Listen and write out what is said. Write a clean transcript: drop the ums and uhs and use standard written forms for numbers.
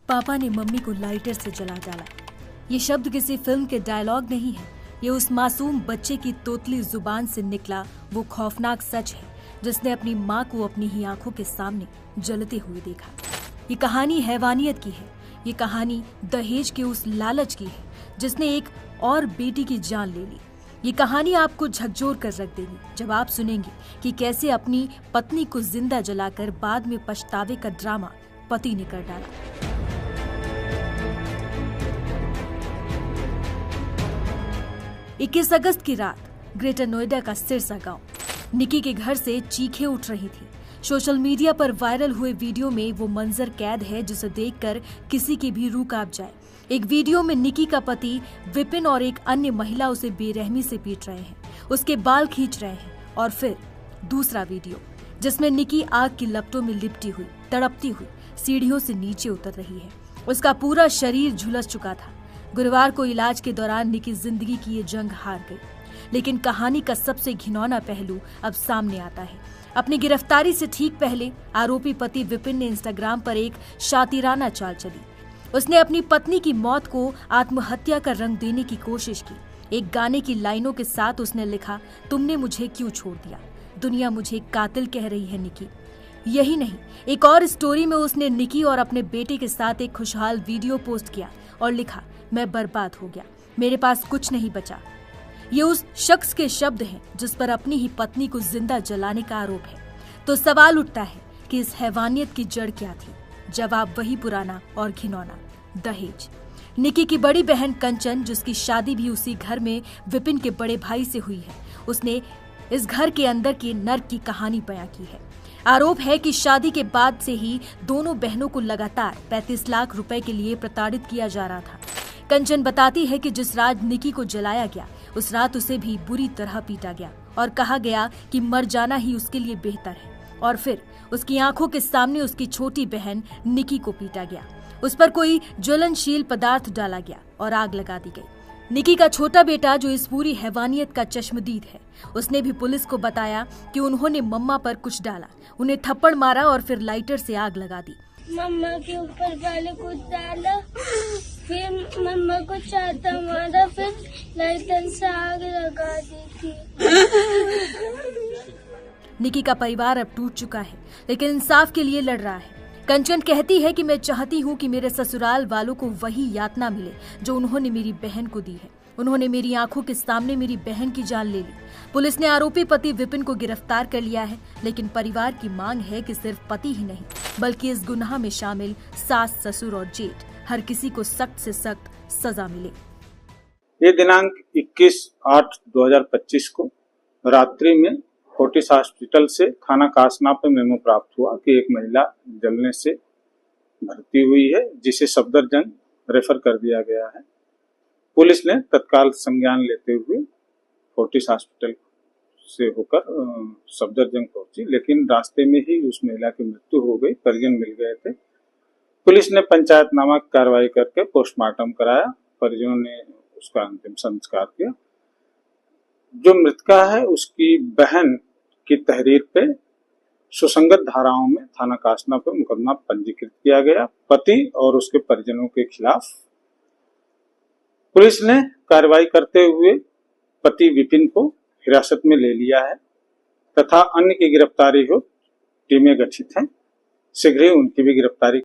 पापा ने मम्मी को लाइटर से जला डाला। ये शब्द किसी फिल्म के डायलॉग नहीं है, ये उस मासूम बच्चे की तोतली जुबान से निकला वो खौफनाक सच है जिसने अपनी माँ को अपनी ही आंखों के सामने जलते हुए देखा। ये कहानी हैवानियत की है, ये कहानी दहेज के उस लालच की है जिसने एक और बेटी की जान ले ली। ये कहानी आपको झकझोर कर रख देगी जब आप सुनेंगे कि कैसे अपनी पत्नी को जिंदा जलाकर बाद में पछतावे का ड्रामा पति ने कर डाला। 21 अगस्त की रात ग्रेटर नोएडा का सिरसा गांव, निकी के घर से चीखें उठ रही थी। सोशल मीडिया पर वायरल हुए वीडियो में वो मंजर कैद है जिसे देखकर किसी की भी रूह कांप जाए। एक वीडियो में निकी का पति विपिन और एक अन्य महिला उसे बेरहमी से पीट रहे हैं, उसके बाल खींच रहे हैं। और फिर दूसरा वीडियो जिसमें निकी आग की लपटों में लिपटी हुई तड़पती हुई सीढ़ियों से नीचे उतर रही है। उसका पूरा शरीर झुलस चुका था। गुरुवार को इलाज के दौरान निकी जिंदगी की ये जंग हार गई, लेकिन कहानी का सबसे घिनौना पहलू अब सामने आता है। अपनी गिरफ्तारी से ठीक पहले आरोपी पति विपिन ने इंस्टाग्राम पर एक शातिराना चाल चली। उसने अपनी पत्नी की मौत को आत्महत्या का रंग देने की कोशिश की। एक गाने की लाइनों के साथ उसने लिखा, तुमने मुझे क्यों छोड़ दिया, दुनिया मुझे कातिल कह रही है निकी। यही नहीं, एक और स्टोरी में उसने निकी और अपने बेटे के साथ एक खुशहाल वीडियो पोस्ट किया और लिखा, मैं बर्बाद हो गया, मेरे पास कुछ नहीं बचा। ये उस शख्स के शब्द हैं जिस पर अपनी ही पत्नी को जिंदा जलाने का आरोप है। तो सवाल उठता है कि इस हैवानियत की जड़ क्या थी? जवाब वही पुराना और घिनौना, दहेज। निकी की बड़ी बहन कंचन, जिसकी शादी भी उसी घर में विपिन के बड़े भाई से हुई है, उसने इस घर के अंदर की नर्क की कहानी बयां की है। आरोप है कि शादी के बाद से ही दोनों बहनों को लगातार 35 लाख रुपए के लिए प्रताड़ित किया जा रहा था। कंचन बताती है कि जिस रात निकी को जलाया गया उस रात उसे भी बुरी तरह पीटा गया और कहा गया कि मर जाना ही उसके लिए बेहतर है। और फिर उसकी आंखों के सामने उसकी छोटी बहन निकी को पीटा गया, उस पर कोई ज्वलनशील पदार्थ डाला गया और आग लगा दी गई। निकी का छोटा बेटा, जो इस पूरी हैवानियत का चश्मदीद है, उसने भी पुलिस को बताया कि उन्होंने मम्मा पर कुछ डाला, उन्हें थप्पड़ मारा और फिर लाइटर से आग लगा दी। मम्मा के ऊपर पहले कुछ डाला, फिर मम्मा को चाटा मारा, फिर लाइटर से आग लगा दी थी। निकी का परिवार अब टूट चुका है, लेकिन इंसाफ के लिए लड़ रहा है। कंचन कहती है कि मैं चाहती हूँ कि मेरे ससुराल वालों को वही यातना मिले जो उन्होंने मेरी बहन को दी है। उन्होंने मेरी आंखों के सामने मेरी बहन की जान ले ली। पुलिस ने आरोपी पति विपिन को गिरफ्तार कर लिया है, लेकिन परिवार की मांग है कि सिर्फ पति ही नहीं बल्कि इस गुनाह में शामिल सास, ससुर और जेठ, हर किसी को सख्त से सख्त सजा मिले। ये दिनांक 21/8/2025 को रात्रि में फोर्टिस हॉस्पिटल से थाना कासना पे मेमो प्राप्त हुआ कि एक महिला जलने से भर्ती हुई है, जिसे सफदरजंग रेफर कर दिया गया है। पुलिस ने तत्काल संज्ञान लेते हुए फोर्टिस हॉस्पिटल से होकर सफदरजंग पहुंची, लेकिन रास्ते में ही उस महिला की मृत्यु हो गई। परिजन मिल गए थे। पुलिस ने पंचायतनामा कार्रवाई करके पोस्टमार्टम कराया। परिजनों ने उसका अंतिम संस्कार किया। जो मृतका है उसकी बहन की तहरीर पे सुसंगत धाराओं में थाना कासना पर मुकदमा पंजीकृत किया गया। पति और उसके परिजनों के खिलाफ पुलिस ने कार्रवाई करते हुए पति विपिन को हिरासत में ले लिया है तथा अन्य की गिरफ्तारी हो टीमें गठित हैं। शीघ्र ही उनकी भी गिरफ्तारी